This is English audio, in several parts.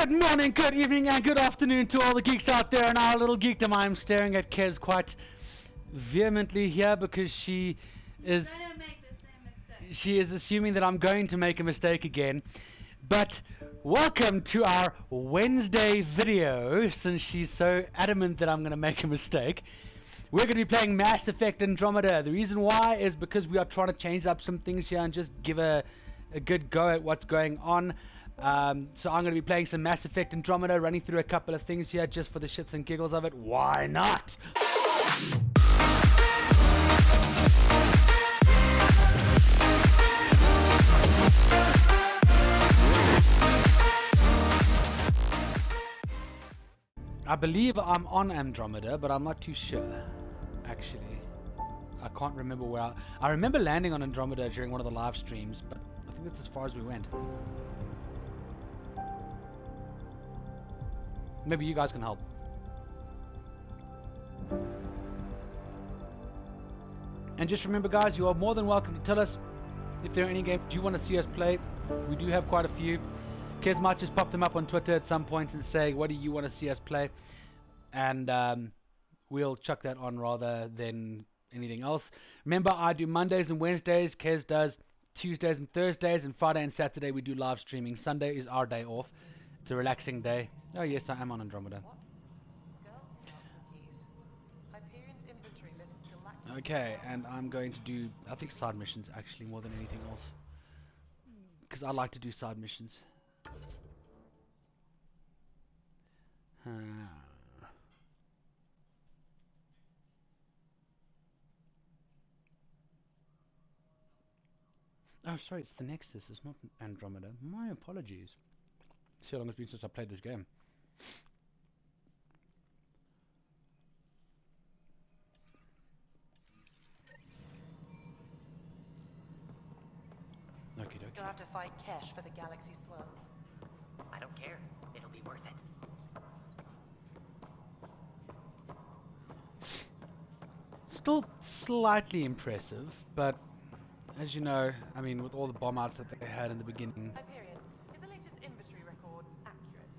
Good morning, good evening, and good afternoon to all the geeks out there in our little geekdom. I'm staring at Kez quite vehemently here because she is assuming that I'm going to make a mistake again. But welcome to our Wednesday video, since she's so adamant that I'm going to make a mistake. We're going to be playing Mass Effect Andromeda. The reason why is because we are trying to change up some things here and just give a good go at what's going on. So I'm going to be playing some Mass Effect Andromeda, running through a couple of things here just for the shits and giggles of it. Why not? I believe I'm on Andromeda, but I'm not too sure, actually. I can't remember where I remember landing on Andromeda during one of the live streams, but I think that's as far as we went. Maybe you guys can help. And just remember, guys, you are more than welcome to tell us if there are any games you want to see us play. We do have quite a few. Kez might just pop them up on Twitter at some point and say, what do you want to see us play? And we'll chuck that on rather than anything else. Remember, I do Mondays and Wednesdays. Kez does Tuesdays and Thursdays. And Friday and Saturday we do live streaming. Sunday is our day off. It's a relaxing day. Oh yes, I am on Andromeda. Okay, and I'm going to do, I think, side missions actually more than anything else. Because I like to do side missions. Oh, sorry, it's the Nexus, it's not Andromeda. My apologies. See how long it's been since I played this game. Okay, okay. You'll have to fight cash for the galaxy swirls. I don't care. It'll be worth it. Still slightly impressive, but as you know, I mean, with all the bomb outs that they had in the beginning. Hyperion, is the latest inventory record accurate?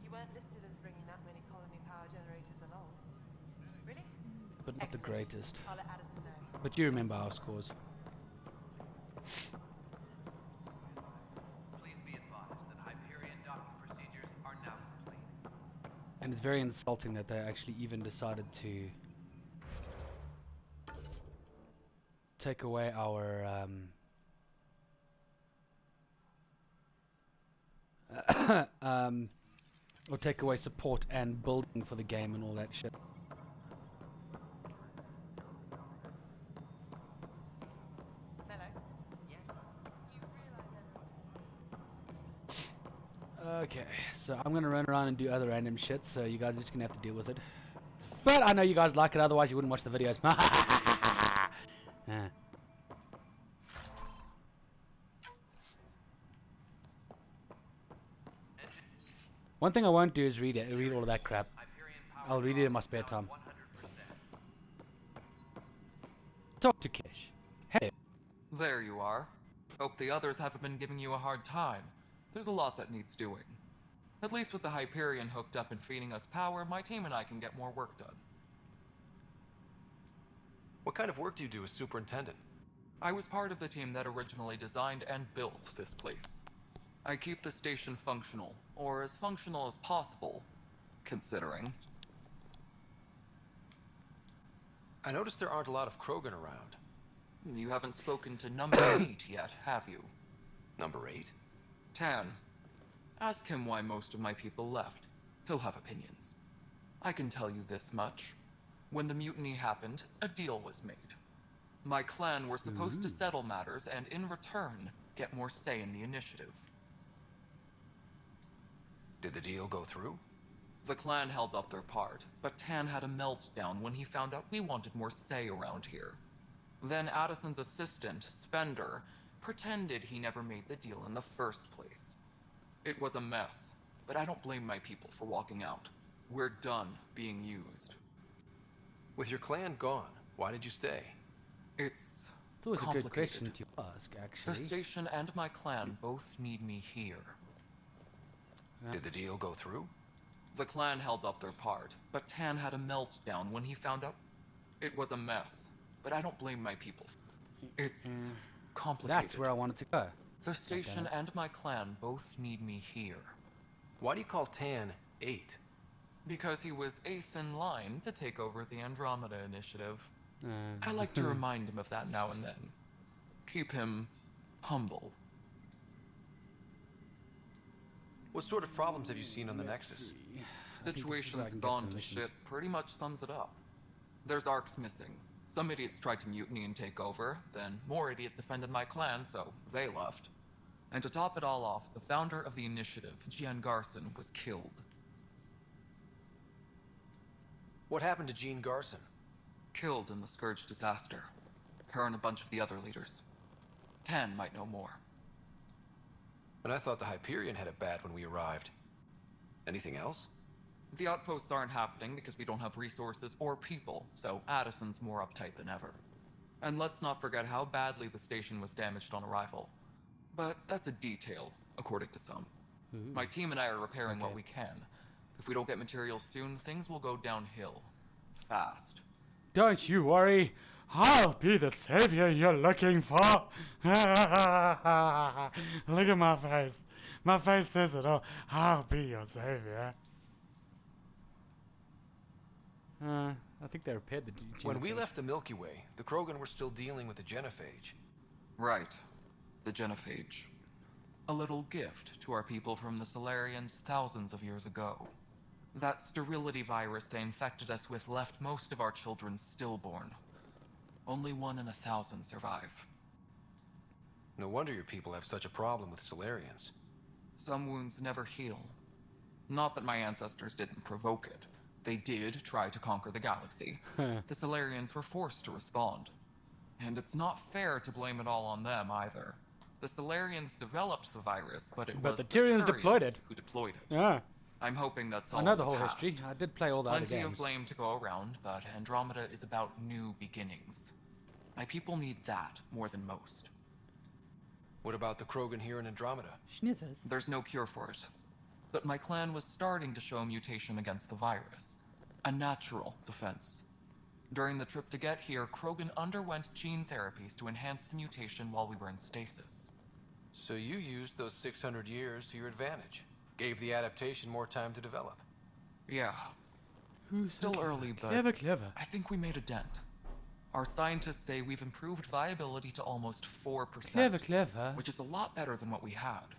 You weren't listed as bringing that many colony power generators along. Really? But not the greatest. I'll let Addison know. But you remember our scores. Please be advised that Hyperion docking procedures are now complete. And it's very insulting that they actually even decided to take away our or take away support and building for the game and all that shit. Hello? Yes. You realize Okay, so I'm gonna run around and do other random shit, so you guys are just gonna have to deal with it. But I know you guys like it, otherwise you wouldn't watch the videos. One thing I won't do is read all of that crap. I'll read it in my spare time. Talk to Kish. Hey. There you are. Hope the others haven't been giving you a hard time. There's a lot that needs doing. At least with the Hyperion hooked up and feeding us power, my team and I can get more work done. What kind of work do you do as superintendent? I was part of the team that originally designed and built this place. I keep the station functional, or as functional as possible, considering. I noticed there aren't a lot of Krogan around. You haven't spoken to number 8 yet, have you? Number 8? Tan. Ask him why most of my people left. He'll have opinions. I can tell you this much. When the mutiny happened, a deal was made. My clan were supposed to settle matters and, in return, get more say in the initiative. Did the deal go through? The clan held up their part, but Tan had a meltdown when he found out we wanted more say around here. Then Addison's assistant, Spender, pretended he never made the deal in the first place. It was a mess, but I don't blame my people for walking out. We're done being used. With your clan gone, why did you stay? It's always a good complicated. question to ask, actually. The station and my clan both need me here. Did the deal go through? The clan held up their part, but Tan had a meltdown when he found out. It was a mess, but I don't blame my people. It's complicated. That's where I wanted to go. The station and my clan both need me here. Why do you call Tan 8? Because he was 8th in line to take over the Andromeda Initiative. I like to remind him of that now and then. Keep him humble. What sort of problems have you seen on the Nexus? Situation's gone to shit pretty much sums it up. There's arcs missing. Some idiots tried to mutiny and take over, then more idiots offended my clan, so they left. And to top it all off, the founder of the initiative, Jean Garson, was killed. What happened to Jean Garson? Killed in the Scourge disaster. Her and a bunch of the other leaders. Tan might know more. And I thought the Hyperion had it bad when we arrived. Anything else? The outposts aren't happening because we don't have resources or people, so Addison's more uptight than ever. And let's not forget how badly the station was damaged on arrival. But that's a detail, according to some. My team and I are repairing what we can. If we don't get materials soon, things will go downhill. Fast. Don't you worry. I'll be the savior you're looking for. Look at my face. My face says it all. I'll be your savior. I think they repaired the genophage. When we left the Milky Way, the Krogan were still dealing with the genophage. Right. The genophage. A little gift to our people from the Solarians thousands of years ago. That sterility virus they infected us with left most of our children stillborn. Only 1 in 1,000 survive. No wonder your people have such a problem with Solarians. Some wounds never heal. Not that my ancestors didn't provoke it. They did try to conquer the galaxy. The Solarians were forced to respond. And it's not fair to blame it all on them either. The Solarians developed the virus, but it was the Turians deployed it. who deployed it. Yeah. I'm hoping that's all I know in the whole past. history. I did play all the other Plenty games. of blame to go around, but Andromeda is about new beginnings. My people need that more than most. What about the Krogan here in Andromeda? Schnitzers. There's no cure for it. But my clan was starting to show a mutation against the virus. A natural defense. During the trip to get here, Krogan underwent gene therapies to enhance the mutation while we were in stasis. So you used those 600 years to your advantage. Gave the adaptation more time to develop. Yeah. Who's Still early, but clever. I think we made a dent. Our scientists say we've improved viability to almost 4%. Clever. Which is a lot better than what we had.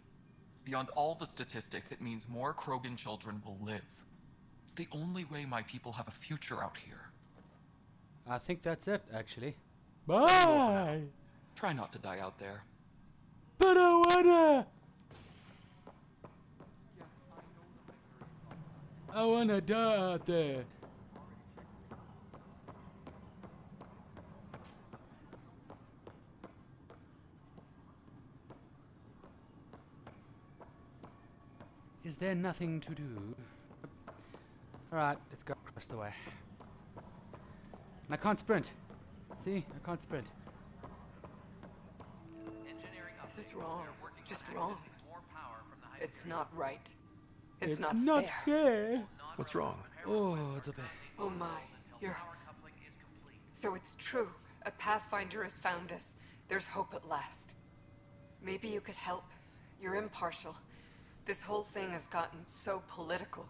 Beyond all the statistics, it means more Krogan children will live. It's the only way my people have a future out here. I think that's it, actually. Bye! Try not to die out there. But I wanna! I wanna die out there. Is there nothing to do? Alright, let's go across the way. And I can't sprint. See? I can't sprint. This is wrong. Just wrong. It's not right. It's not fair. fair. What's wrong? Oh, the bay. Oh my, you're... So it's true. A Pathfinder has found us. There's hope at last. Maybe you could help. You're impartial. This whole thing has gotten so political.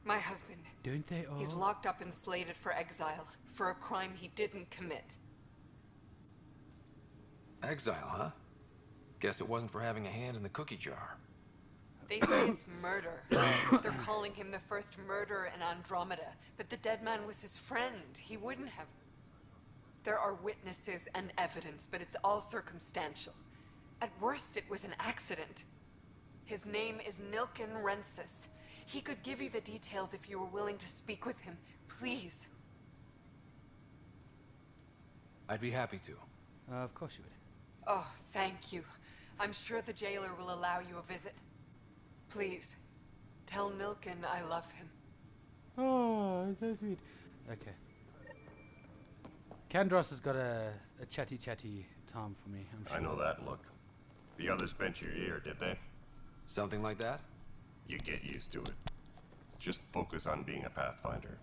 My husband, Don't they all? he's locked up and slated for exile for a crime he didn't commit. Exile, huh? Guess it wasn't for having a hand in the cookie jar. They say it's murder. They're calling him the first murderer in Andromeda, but the dead man was his friend. He wouldn't have... There are witnesses and evidence, but it's all circumstantial. At worst, it was an accident. His name is Nilken Rensis. He could give you the details if you were willing to speak with him. Please. I'd be happy to. Of course you would. Oh, thank you. I'm sure the jailer will allow you a visit. Please, tell Nilken I love him. Oh, so sweet. Okay. Kandros has got a chatty time for me. I'm sure. I know that look. The others bent your ear, did they? Something like that? You get used to it. Just focus on being a Pathfinder.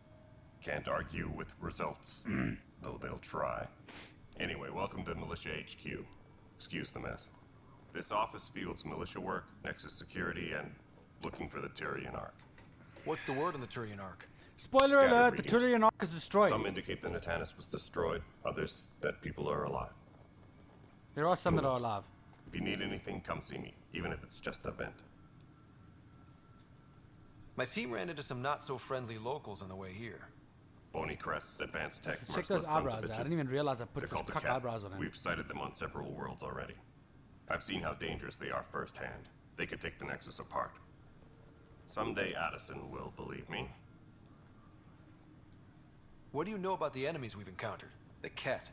Can't argue with results, though they'll try. Anyway, welcome to Militia HQ. Excuse the mess. This office fields militia work, Nexus security, and looking for the Turian Ark. What's the word on the Turian Ark? Spoiler Scattered alert, the readings. Turian Ark is destroyed. Some indicate the Natanus was destroyed, others that people are alive. There are some Who that are knows? alive. If you need anything, come see me, even if it's just a vent. My team ran into some not-so-friendly locals on the way here. Bony crests, advanced tech, Check merciless those sons eyebrows of out. I bitches. didn't even realize I put They're called the cock Cat. eyebrows on him. We've sighted them on several worlds already. I've seen how dangerous they are firsthand. They could take the Nexus apart. Someday Addison will believe me. What do you know about the enemies we've encountered? The Ket.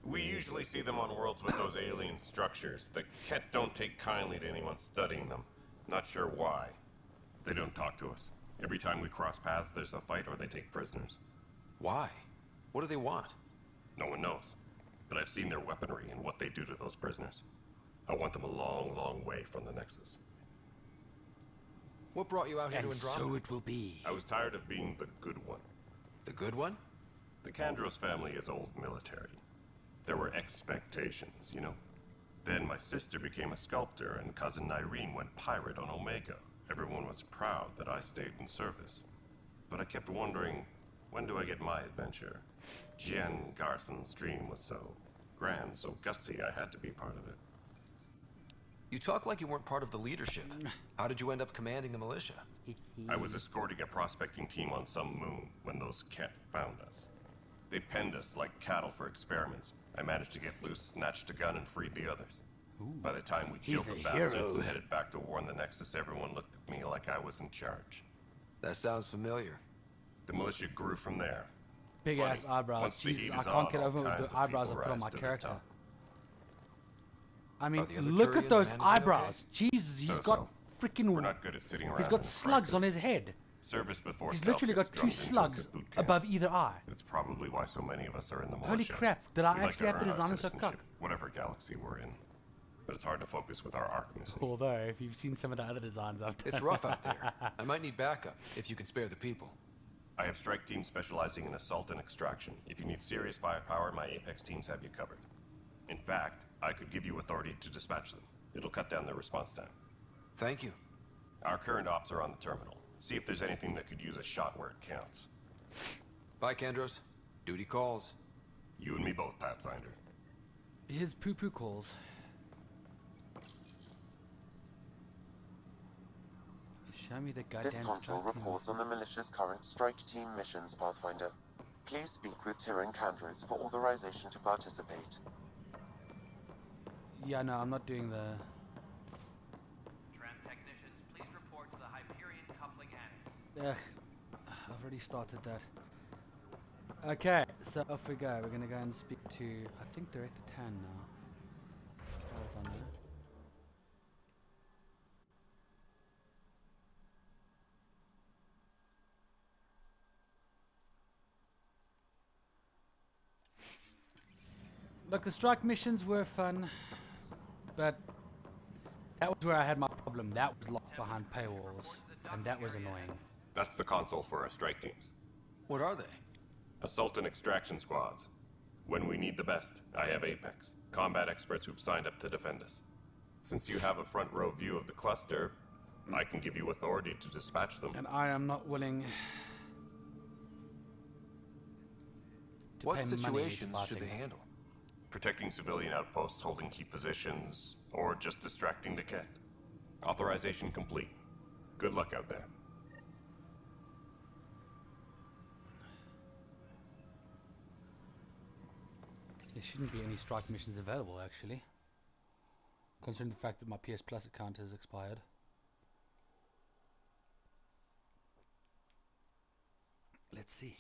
We usually see them on worlds with those alien structures. The Ket don't take kindly to anyone studying them. Not sure why. They don't talk to us. Every time we cross paths, there's a fight or they take prisoners. Why? What do they want? No one knows. But I've seen their weaponry and what they do to those prisoners. I want them a long, long way from the Nexus. What brought you out here to And Andromeda? so it will be. I was tired of being the good one. The good one? The Kandros family is old military. There were expectations, you know. Then my sister became a sculptor and cousin Irene went pirate on Omega. Everyone was proud that I stayed in service. But I kept wondering, when do I get my adventure? Jen Garson's dream was so grand, so gutsy, I had to be part of it. You talk like you weren't part of the leadership. How did you end up commanding the militia? I was escorting a prospecting team on some moon when those Ket found us. They penned us like cattle for experiments. I managed to get loose, snatched a gun, and freed the others. By the time we killed the a bastards hero. and headed back to warn the Nexus, everyone looked at me like I was in charge. That sounds familiar. The militia grew from there. Big Funny, ass eyebrows. once the Jesus, heat I is can't on, get all over kinds the of eyebrows I people put on rise my to the character. top. I mean, Are the other look at Turians those managing eyebrows. okay? Jesus, he's So-so. got freaking. We're not good at sitting around He's got in slugs on crisis. his head. Service before He's self literally gets got 2 drummed into us slugs at boot camp. above either eye. That's probably why so many of us are in the Holy militia. crap, did I We like actually to have to earn our design this citizenship, cock? whatever galaxy we're in. But it's hard to focus with our arc missing. Although, if you've seen some of the other designs I've done. It's rough out there. I might need backup, if you can spare the people. I have strike teams specializing in assault and extraction. If you need serious firepower, my Apex teams have you covered. In fact, I could give you authority to dispatch them. It'll cut down their response time. Thank you. Our current ops are on the terminal. See if there's anything that could use a shot where it counts. Bye, Kandros. Duty calls. You and me both, Pathfinder. His poo-poo calls. Show me the goddamn This console strike team. reports on the militia's current strike team missions, Pathfinder. Please speak with Tyrion Kandros for authorization to participate. Yeah, no, I'm not doing the... Tram technicians, please report to the Hyperion coupling annex. I've already started that. Okay, so off we go. We're gonna go and speak to, I think, Director Tan now. As far as I know. Look, the strike missions were fun, but that was where I had my problem. That was locked behind paywalls, and that was annoying. That's the console for our strike teams. What are they? Assault and extraction squads. When we need the best, I have Apex, combat experts who've signed up to defend us. Since you have a front row view of the cluster, I can give you authority to dispatch them. And I am not willing to What pay money situations for should they fighting. handle? Protecting civilian outposts, holding key positions, or just distracting the Ket. Authorization complete. Good luck out there. There shouldn't be any strike missions available, actually. Considering the fact that my PS Plus account has expired. Let's see.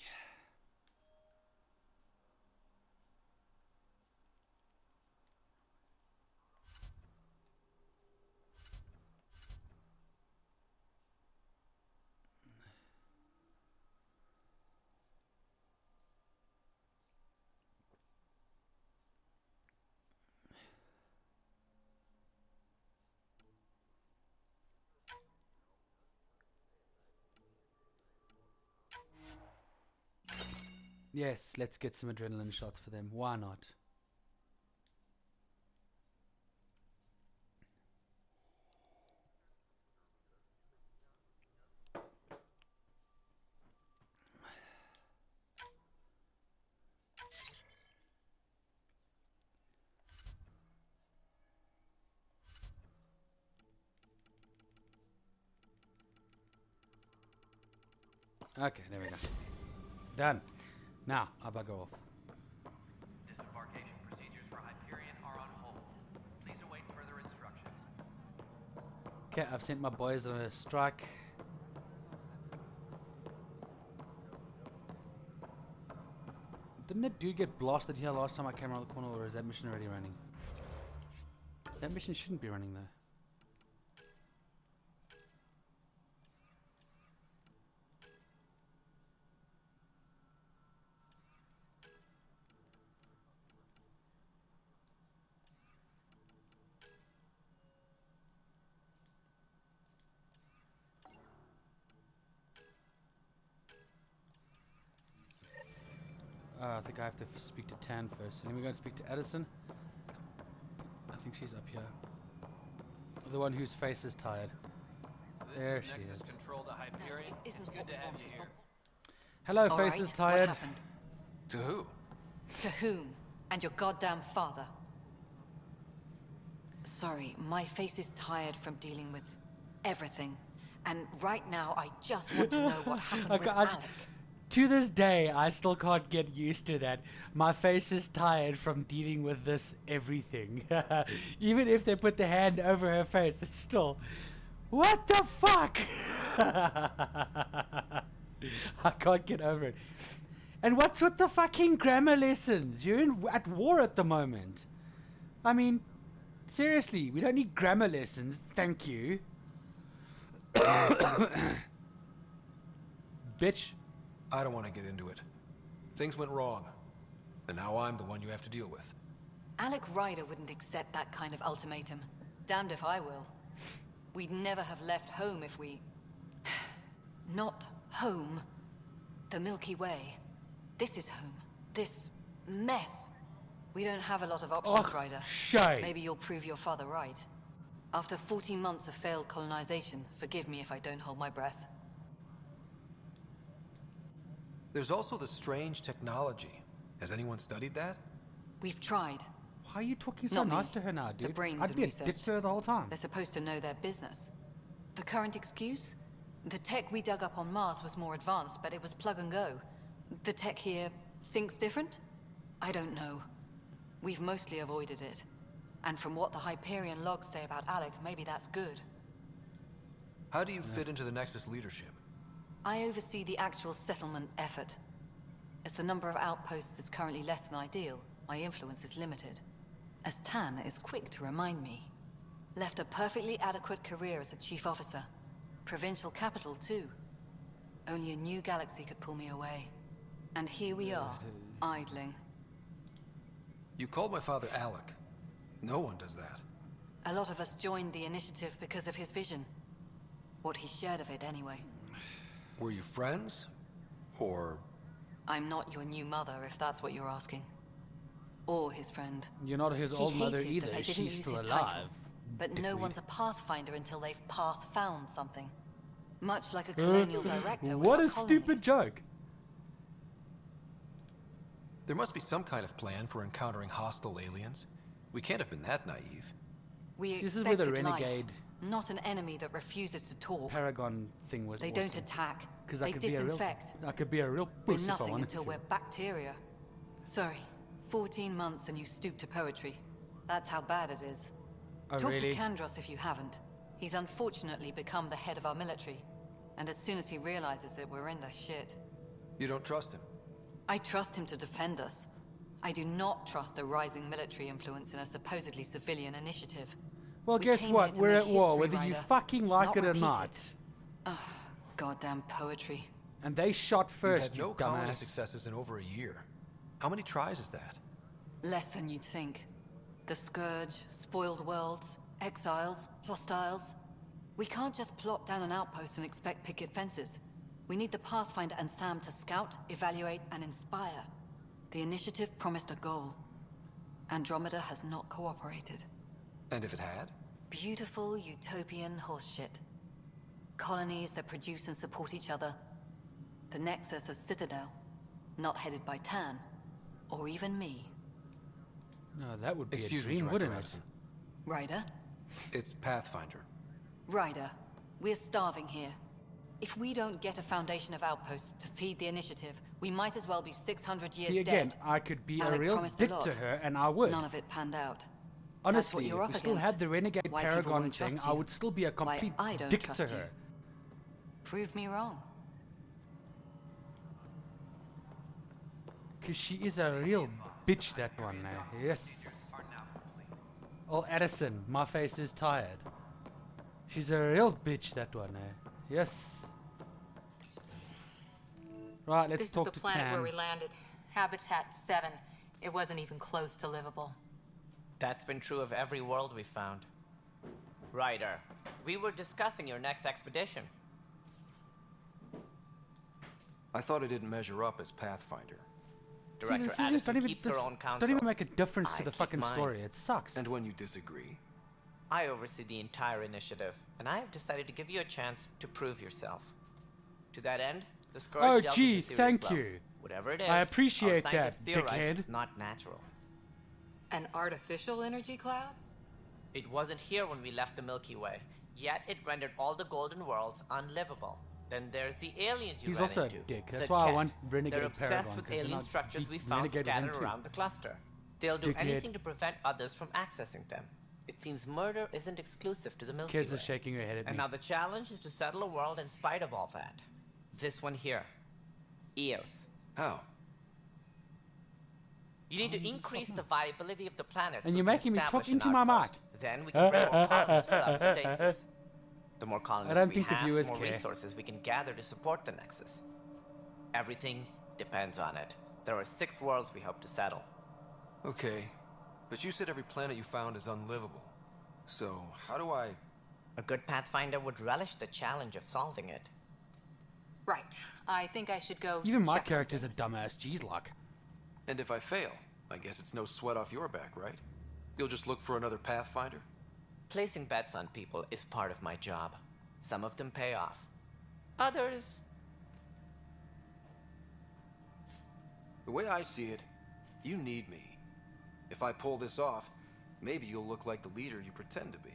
Yes, let's get some adrenaline shots for them. Why not? Okay, there we go. Done. Now, I'll bugger off. Disembarkation procedures for Hyperion are on hold. Please await further instructions. Okay, I've sent my boys on a strike. Didn't that dude get blasted here last time I came around the corner, or is that mission already running? That mission shouldn't be running though. I think I have to speak to Tan first. Let me go and speak to Addison. I think she's up here. The one whose face is tired. There she is. Control to Hyperion. It's good to have you here. Hello, All face is right, tired. what happened? To who? To whom? And your goddamn father. Sorry, my face is tired from dealing with everything. And right now, I just want to know what happened with Alec. To this day, I still can't get used to that. My face is tired from dealing with this everything. Even if they put the hand over her face, it's still... What the fuck? I can't get over it. And what's with the fucking grammar lessons? You're at war at the moment. I mean, seriously, we don't need grammar lessons, thank you. Bitch. I don't want to get into it. Things went wrong. And now I'm the one you have to deal with. Alec Ryder wouldn't accept that kind of ultimatum. Damned if I will. We'd never have left home if we... Not home. The Milky Way. This is home. This mess. We don't have a lot of options, Ryder. Shite. Maybe you'll prove your father right. After 14 months of failed colonization, forgive me if I don't hold my breath. There's also the strange technology. Has anyone studied that? We've tried. Why are you talking so Not nice me. to her now, dude? The brains I'd and be a research. dick to her the whole time. They're supposed to know their business. The current excuse? The tech we dug up on Mars was more advanced, but it was plug and go. The tech here thinks different? I don't know. We've mostly avoided it. And from what the Hyperion logs say about Alec, maybe that's good. How do you fit into the Nexus leadership? I oversee the actual settlement effort. As the number of outposts is currently less than ideal, my influence is limited. As Tan is quick to remind me. Left a perfectly adequate career as a chief officer. Provincial capital, too. Only a new galaxy could pull me away. And here we are, idling. You called my father Alec. No one does that. A lot of us joined the initiative because of his vision. What he shared of it, anyway. Were you friends? Or... I'm not your new mother, if that's what you're asking. Or his friend. You're not his old mother hated either. that I didn't She's use still his alive. title. But no one's a pathfinder until they've path-found something. Much like a colonial director What without a stupid colonies. joke. there must be some kind of plan for encountering hostile aliens. We can't have been that naive. We This is where the expected life, renegade not an enemy that refuses to talk. Paragon thing was They awesome. don't attack. 'Cause They disinfect. I could be a real We're puss if I nothing wanted until to. we're bacteria. Sorry, 14 months and you stoop to poetry. That's how bad it is. Oh, Talk really? to Kandros if you haven't. He's unfortunately become the head of our military. And as soon as he realizes it, we're in the shit. You don't trust him? I trust him to defend us. I do not trust a rising military influence in a supposedly civilian initiative. Well, We guess came what? here to We're make at war, history, whether you Ryder, fucking like not it or repeat not. it. Ugh, goddamn poetry. And they shot You've first, had you no colony dumbass. successes in over a year. How many tries is that? Less than you'd think. The Scourge, spoiled worlds, exiles, hostiles. We can't just plop down an outpost and expect picket fences. We need the Pathfinder and Sam to scout, evaluate, and inspire. The initiative promised a goal. Andromeda has not cooperated. And if it had? Beautiful utopian horseshit. Colonies that produce and support each other. The Nexus a citadel, not headed by Tan, or even me. No, that would be Excuse a me, dream, Director wouldn't it? Addison. Ryder? It's Pathfinder. Ryder, we're starving here. If we don't get a foundation of outposts to feed the initiative, we might as well be 600 years See, again, dead. I could be Alec a real promised dick a lot. to her, and I would. None of it panned out. That's what Honestly, you're if up we still against. had the Renegade Why people Paragon won't thing, trust I you. would still be a Why complete I don't dick to trust you. her. Prove me wrong. Because she is a real bitch, that one, eh? Yes. Oh, Addison, my face is tired. She's a real bitch, that one, eh? Yes. Right, let's This is talk the to planet Tam. where we landed. Habitat 7. It wasn't even close to livable. That's been true of every world we've found. Ryder, we were discussing your next expedition. I thought it didn't measure up as Pathfinder. Director Seriously, Addison don't even- keeps her own counsel. Don't even make a difference I to the keep fucking mine. story. It sucks. And when you disagree? I oversee the entire initiative, and I have decided to give you a chance to prove yourself. To that end, the Scourge Oh, dealt gee, us a serious thank blow. you. Whatever it is, I appreciate our scientists that, theorize dickhead. it's not natural. An artificial energy cloud? It wasn't here when we left the Milky Way, yet it rendered all the golden worlds unlivable. Then there's the aliens you He's ran also a into. dick. That's Zed why I Cat. want Renegade They're obsessed Paragon, with 'cause they're alien not structures we beat found Renegade scattered into. around the cluster. They'll do Dickhead. anything to prevent others from accessing them. It seems murder isn't exclusive to the Milky Kids Way. are shaking her head at And me. now the challenge is to settle a world in spite of all that. This one here. Eos. How? You need to increase the viability of the planet. And so you're we can making me establish talk an into my outpost. mic. Then we can bring more colonists out of stasis. The more colonists don't we think the have, the viewers more care. resources we can gather to support the Nexus. Everything depends on it. There are 6 worlds we hope to settle. Okay. But you said every planet you found is unlivable. So, how do I... A good Pathfinder would relish the challenge of solving it. Right. I think I should go. Even my check on character's a things. dumbass. Jeez, luck. And if I fail, I guess it's no sweat off your back, right? You'll just look for another Pathfinder? Placing bets on people is part of my job. Some of them pay off. Others... The way I see it, you need me. If I pull this off, maybe you'll look like the leader you pretend to be.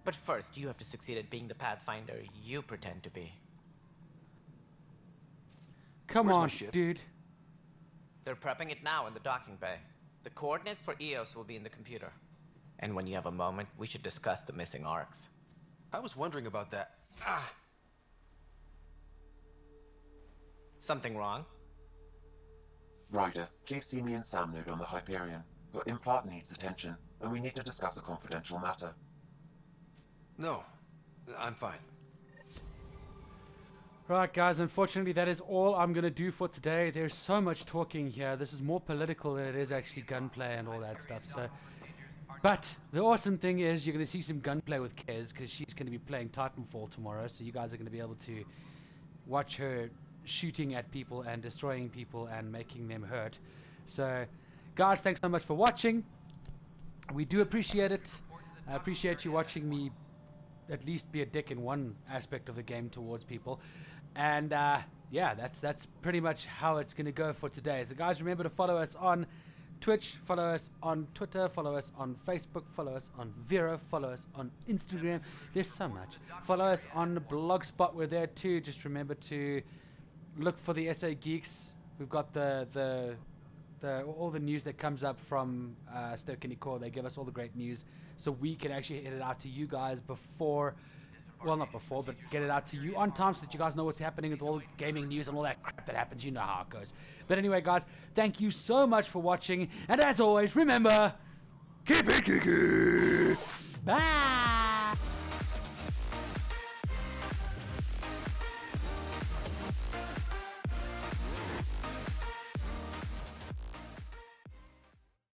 But first, you have to succeed at being the Pathfinder you pretend to be. Come Where's my on, ship? dude. They're prepping it now in the docking bay. The coordinates for Eos will be in the computer. And when you have a moment, we should discuss the missing arcs. I was wondering about that. Ah! Something wrong? Ryder, please see me and Sam Node on the Hyperion. Your implant needs attention, and we need to discuss a confidential matter. No, I'm fine. Right, guys, unfortunately that is all I'm going to do for today. There's so much talking here. This is more political than it is actually gunplay and all that stuff. So, but the awesome thing is you're going to see some gunplay with Kez, because she's going to be playing Titanfall tomorrow. So you guys are going to be able to watch her shooting at people and destroying people and making them hurt. So, guys, thanks so much for watching. We do appreciate it. I appreciate you watching me at least be a dick in one aspect of the game towards people. And yeah, that's pretty much how it's going to go for today. So guys, remember to follow us on Twitch, follow us on Twitter, follow us on Facebook, follow us on Vero, follow us on Instagram. There's so much. Follow us on Blogspot. We're there too. Just remember to look for the SA Geeks. We've got the all the news that comes up from Stoke Core. They give us all the great news, so we can actually get it out to you guys before, well, not before, but get it out to you on time so that you guys know what's happening with all the gaming news and all that crap that happens. You know how it goes. But anyway, guys, thank you so much for watching, and as always, remember, keep it geeky. Bye.